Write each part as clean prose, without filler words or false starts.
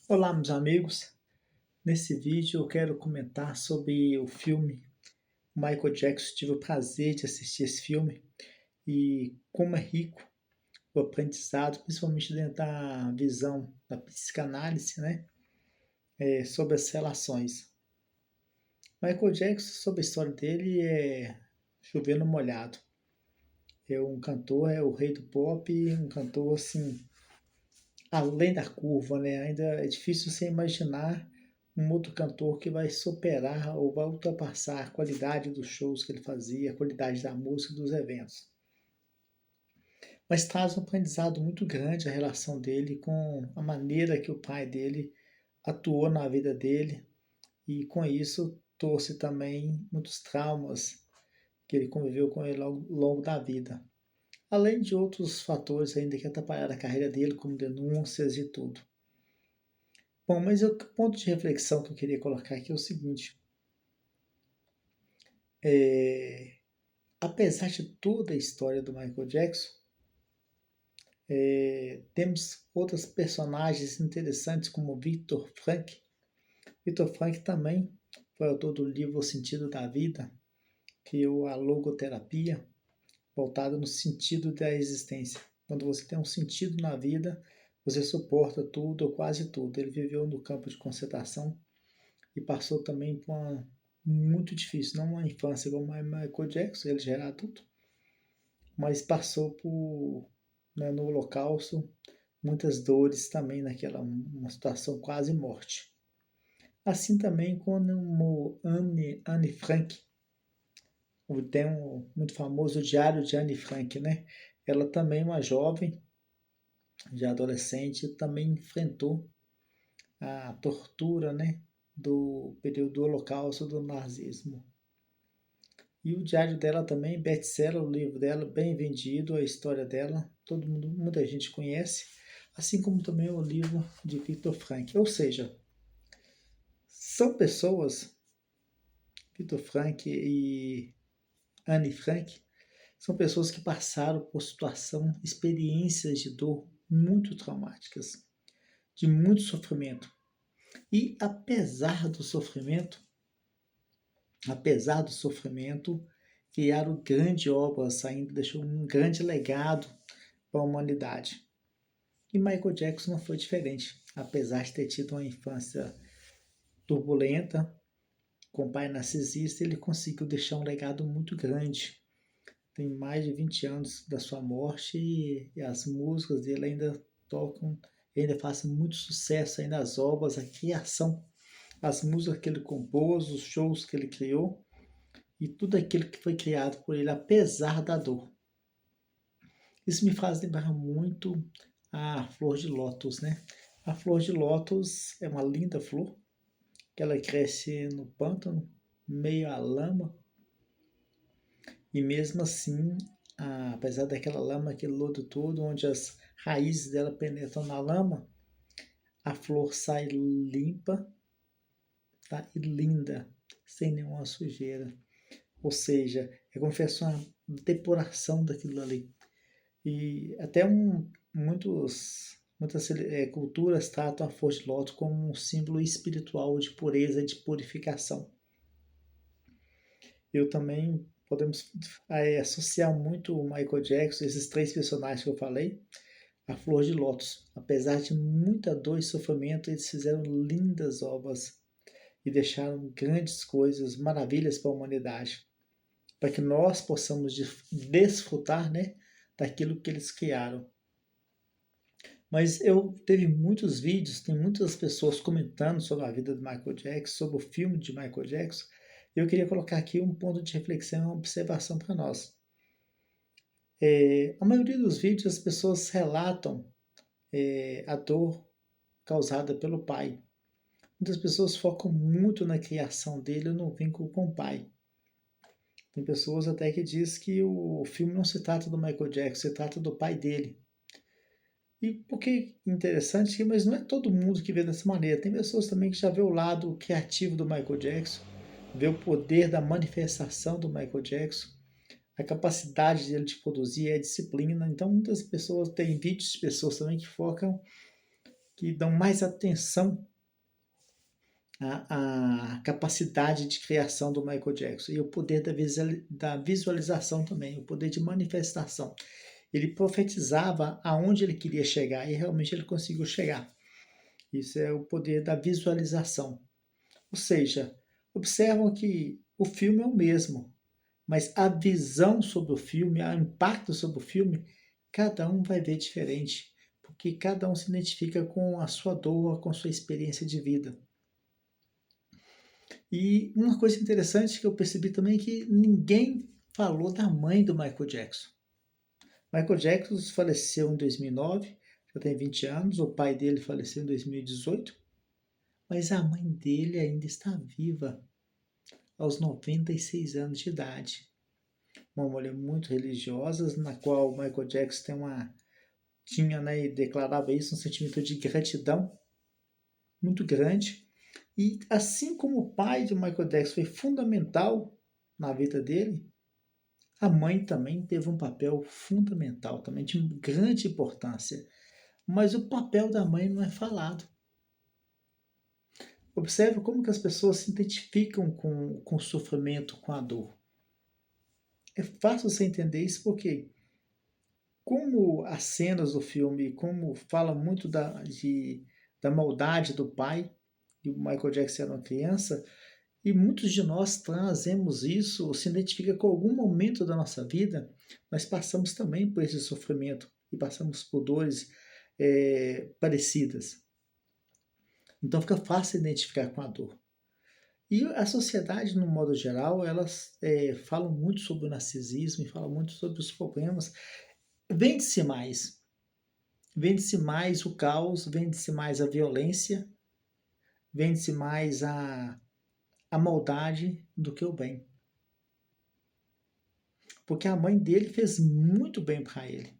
Olá, meus amigos. Nesse vídeo eu quero comentar sobre o filme Michael Jackson. Tive o prazer de assistir esse filme e como é rico o aprendizado, principalmente dentro da visão da psicanálise, né? Sobre as relações. Michael Jackson, sobre a história dele, é chover no molhado. É um cantor, é o rei do pop, um cantor assim, além da curva, né? Ainda é difícil você imaginar um outro cantor que vai superar ou vai ultrapassar a qualidade dos shows que ele fazia, a qualidade da música e dos eventos. Mas traz um aprendizado muito grande a relação dele com a maneira que o pai dele atuou na vida dele e com isso trouxe também muitos traumas que ele conviveu com ele ao longo da vida. Além de outros fatores ainda que atrapalharam a carreira dele, como denúncias e tudo. Bom, mas o ponto de reflexão que eu queria colocar aqui é o seguinte: é, apesar de toda a história do Michael Jackson, temos outros personagens interessantes como Victor Frank. Victor Frank também foi autor do livro O Sentido da Vida, criou a logoterapia, voltada no sentido da existência. Quando você tem um sentido na vida, você suporta tudo ou quase tudo. Ele viveu no campo de concentração e passou também por uma muito difícil, não uma infância como Michael Jackson, ele já era adulto, mas passou por, né, no holocausto, muitas dores também naquela uma situação quase morte. Assim também como Anne Frank, tem um muito famoso Diário de Anne Frank, né? Ela também, uma jovem, já adolescente, também enfrentou a tortura, né, do período do Holocausto, do nazismo. E o diário dela também, best-seller, o livro dela, bem vendido, a história dela, todo mundo, muita gente conhece, assim como também o livro de Victor Frank. Ou seja, são pessoas, Victor Frank e Anne Frank, são pessoas que passaram por experiências de dor muito traumáticas, de muito sofrimento. E apesar do sofrimento, criaram grandes obras, ainda deixou um grande legado para a humanidade. E Michael Jackson não foi diferente, apesar de ter tido uma infância turbulenta, com pai narcisista, ele conseguiu deixar um legado muito grande. Tem mais de 20 anos da sua morte e as músicas dele ainda tocam, ainda fazem muito sucesso, ainda as obras, a criação, as músicas que ele compôs, os shows que ele criou e tudo aquilo que foi criado por ele, apesar da dor. Isso me faz lembrar muito a flor de lótus, né? A flor de lótus é uma linda flor, que ela cresce no pântano, meio à lama, e mesmo assim, apesar daquela lama, aquele lodo todo, onde as raízes dela penetram na lama, a flor sai limpa, tá? E linda, sem nenhuma sujeira. Ou seja, é como se fosse uma depuração daquilo ali. E até muitas culturas tratam a flor de lótus como um símbolo espiritual de pureza, de purificação. Eu também podemos associar muito o Michael Jackson, esses três personagens que eu falei, a flor de lótus. Apesar de muita dor e sofrimento, eles fizeram lindas obras e deixaram grandes coisas, maravilhas para a humanidade, para que nós possamos desfrutar, né, daquilo que eles criaram. Mas eu teve muitos vídeos, tem muitas pessoas comentando sobre a vida de Michael Jackson, sobre o filme de Michael Jackson. E eu queria colocar aqui um ponto de reflexão e uma observação para nós. A maioria dos vídeos as pessoas relatam a dor causada pelo pai. Muitas pessoas focam muito na criação dele no vínculo com o pai. Tem pessoas até que diz que o filme não se trata do Michael Jackson, se trata do pai dele. E por que interessante, mas não é todo mundo que vê dessa maneira. Tem pessoas também que já vê o lado criativo do Michael Jackson, vê o poder da manifestação do Michael Jackson, a capacidade dele de produzir, a disciplina. Então muitas pessoas, tem vídeos de pessoas também que focam que dão mais atenção à capacidade de criação do Michael Jackson e o poder da visualização também, o poder de manifestação. Ele profetizava aonde ele queria chegar e realmente ele conseguiu chegar. Isso é o poder da visualização. Ou seja, observam que o filme é o mesmo, mas a visão sobre o filme, o impacto sobre o filme, cada um vai ver diferente, porque cada um se identifica com a sua dor, com a sua experiência de vida. E uma coisa interessante que eu percebi também é que ninguém falou da mãe do Michael Jackson. Michael Jackson faleceu em 2009, já tem 20 anos, o pai dele faleceu em 2018, mas a mãe dele ainda está viva, aos 96 anos de idade. Uma mulher muito religiosa, na qual o Michael Jackson tinha, né, e declarava isso, um sentimento de gratidão muito grande. E assim como o pai de Michael Jackson foi fundamental na vida dele, a mãe também teve um papel fundamental, também de grande importância. Mas o papel da mãe não é falado. Observe como que as pessoas se identificam com o sofrimento, com a dor. É fácil você entender isso porque, como as cenas do filme, como fala muito da maldade do pai, e o Michael Jackson era uma criança, e muitos de nós trazemos isso, se identifica com algum momento da nossa vida, nós passamos também por esse sofrimento e passamos por dores parecidas. Então fica fácil identificar com a dor. E a sociedade, no modo geral, elas falam muito sobre o narcisismo e falam muito sobre os problemas. Vende-se mais. Vende-se mais o caos, vende-se mais a violência, vende-se mais a maldade do que o bem. Porque a mãe dele fez muito bem para ele.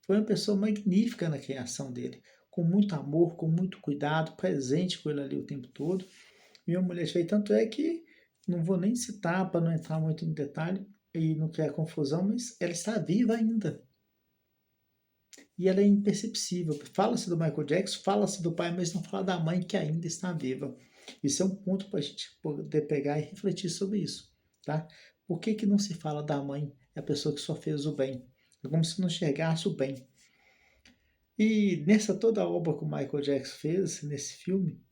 Foi uma pessoa magnífica na criação dele, com muito amor, com muito cuidado, presente com ele ali o tempo todo. E uma mulher feia, tanto é que não vou nem citar para não entrar muito em detalhe e não criar confusão, mas ela está viva ainda. E ela é imperceptível. Fala-se do Michael Jackson, fala-se do pai, mas não fala da mãe que ainda está viva. Isso é um ponto para a gente poder pegar e refletir sobre isso, tá? Por que não se fala da mãe, a pessoa que só fez o bem? É como se não enxergasse o bem. E nessa toda a obra que o Michael Jackson fez, nesse filme,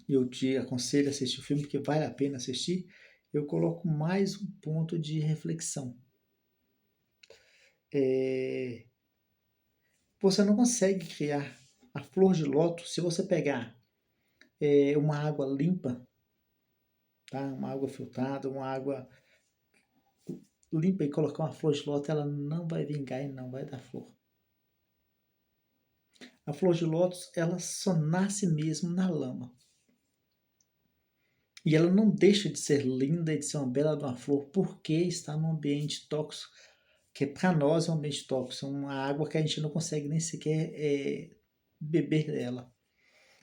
eu te aconselho a assistir o filme, porque vale a pena assistir, eu coloco mais um ponto de reflexão. Você não consegue criar a flor de lótus se você pegar uma água limpa, tá? Uma água filtrada, uma água limpa e colocar uma flor de lótus, ela não vai vingar e não vai dar flor. A flor de lótus, ela só nasce mesmo na lama. E ela não deixa de ser linda e de ser uma bela de uma flor porque está num ambiente tóxico, que para nós é um ambiente tóxico, uma água que a gente não consegue nem sequer beber dela.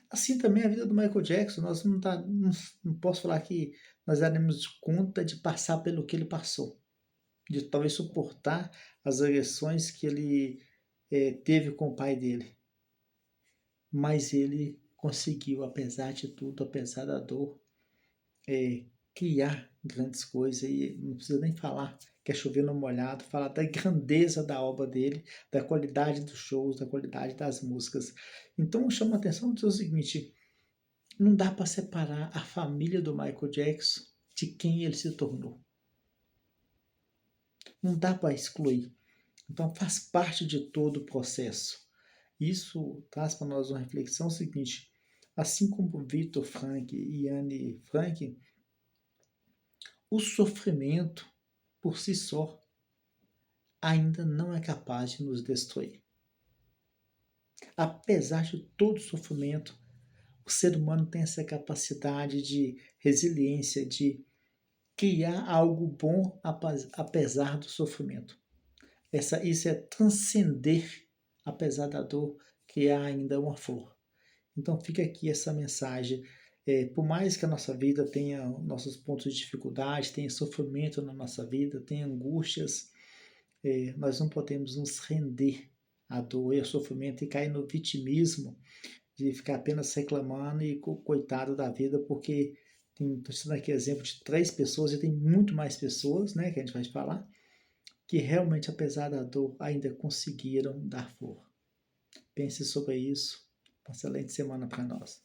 Assim também a vida do Michael Jackson, nós não posso falar que nós daremos conta de passar pelo que ele passou, de talvez suportar as agressões que ele teve com o pai dele. Mas ele conseguiu, apesar de tudo, apesar da dor, criar grandes coisas. E não precisa nem falar que é chover no molhado, falar da grandeza da obra dele, da qualidade dos shows, da qualidade das músicas. Então chama a atenção do seguinte: não dá para separar a família do Michael Jackson de quem ele se tornou. Não dá para excluir. Então faz parte de todo o processo. Isso traz para nós uma reflexão seguinte: assim como Victor Frank e Anne Frank, o sofrimento por si só ainda não é capaz de nos destruir. Apesar de todo o sofrimento, o ser humano tem essa capacidade de resiliência, de criar algo bom apesar do sofrimento. Isso é transcender, apesar da dor, criar ainda uma flor. Então fica aqui essa mensagem. Por mais que a nossa vida tenha nossos pontos de dificuldade, tenha sofrimento na nossa vida, tenha angústias, nós não podemos nos render a dor e o sofrimento e cair no vitimismo, de ficar apenas reclamando e coitado da vida, porque estou citando aqui exemplo de 3 pessoas, e tem muito mais pessoas, né, que a gente vai falar, que realmente, apesar da dor, ainda conseguiram dar força. Pense sobre isso. Uma excelente semana para nós.